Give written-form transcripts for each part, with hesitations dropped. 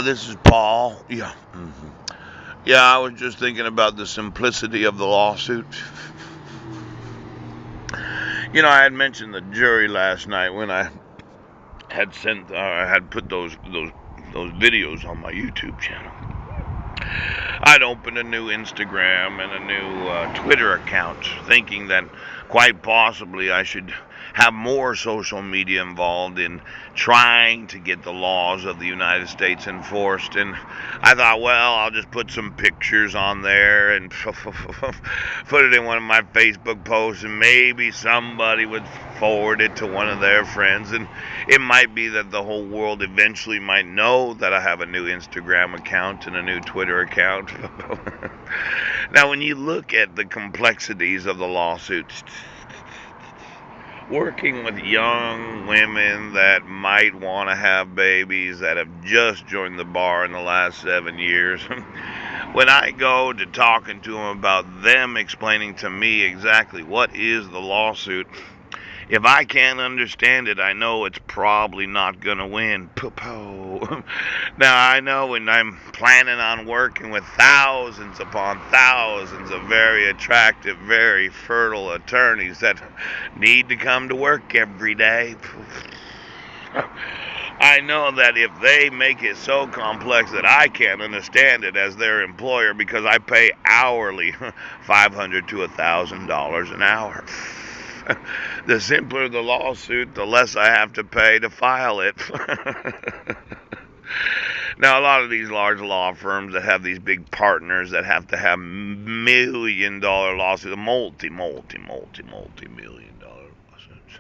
This is Paul. Yeah. Yeah, I was just thinking about the simplicity of the lawsuit. I had mentioned the jury last night when I had had put those videos on my YouTube channel. I'd opened a new Instagram and a new Twitter account, thinking that quite possibly I should have more social media involved in trying to get the laws of the United States enforced. And I thought, well, I'll just put some pictures on there and put it in one of my Facebook posts, and maybe somebody would forward it to one of their friends. And it might be that the whole world eventually might know that I have a new Instagram account and a new Twitter account. Now, when you look at the complexities of the lawsuits, working with young women that might want to have babies that have just joined the bar in the last 7 years, when I go to talking to them about them explaining to me exactly what is the lawsuit, if I can't understand it, I know it's probably not going to win. Poo-poo. Now, I know when I'm planning on working with thousands upon thousands of very attractive, very fertile attorneys that need to come to work every day, I know that if they make it so complex that I can't understand it as their employer, because I pay hourly $500 to $1,000 an hour. The simpler the lawsuit, the less I have to pay to file it. Now, a lot of these large law firms that have these big partners that have to have $1,000,000 lawsuits, multi-million-dollar lawsuits,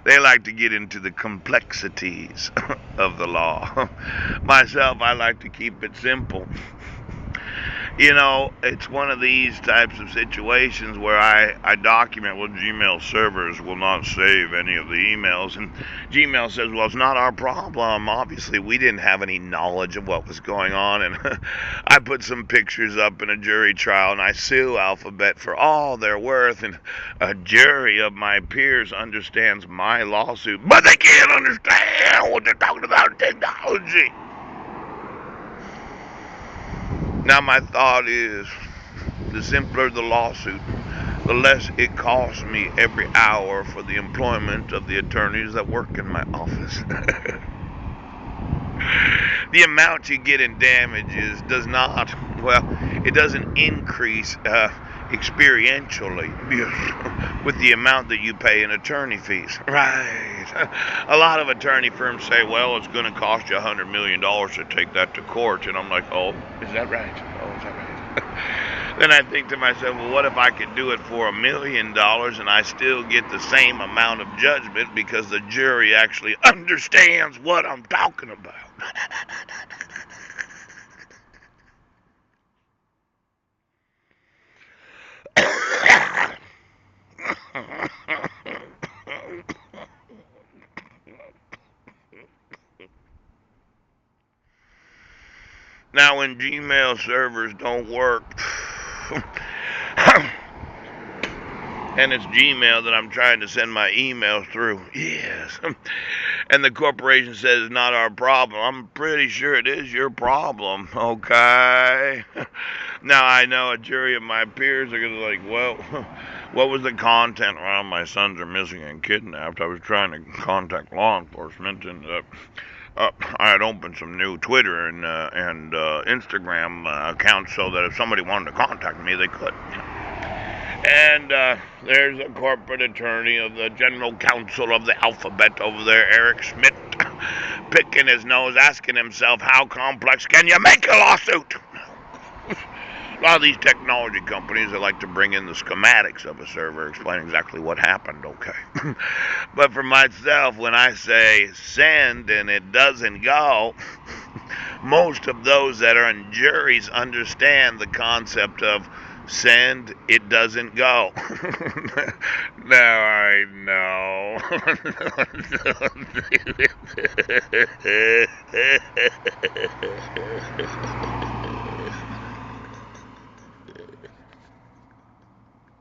they like to get into the complexities of the law. Myself, I like to keep it simple. It's one of these types of situations where I document. Well, Gmail servers will not save any of the emails. And Gmail says, well, it's not our problem. Obviously, we didn't have any knowledge of what was going on. And I put some pictures up in a jury trial, and I sue Alphabet for all they're worth. And a jury of my peers understands my lawsuit, but they can't understand what they're talking about in technology. Now, my thought is, the simpler the lawsuit, the less it costs me every hour for the employment of the attorneys that work in my office. The amount you get in damages it doesn't increase experientially with the amount that you pay in attorney fees. Right. A lot of attorney firms say, well, it's going to cost you $100 million to take that to court. And I'm like, oh, is that right? Oh, is that right? Then I think to myself, well, what if I could do it for $1 million and I still get the same amount of judgment because the jury actually understands what I'm talking about? Now, when Gmail servers don't work, and it's Gmail that I'm trying to send my emails through, yes, and the corporation says it's not our problem, I'm pretty sure it is your problem, okay? Now, I know a jury of my peers are going to like, well, what was the content? Well, my sons are missing and kidnapped. I was trying to contact law enforcement, and I had opened some new Twitter and Instagram accounts so that if somebody wanted to contact me, they could. And there's a corporate attorney of the general counsel of the Alphabet over there, Eric Schmidt, picking his nose, asking himself, how complex can you make a lawsuit? A lot of these technology companies, they like to bring in the schematics of a server, explain exactly what happened, okay? But for myself, when I say send and it doesn't go, most of those that are in juries understand the concept of send, it doesn't go. Now I know.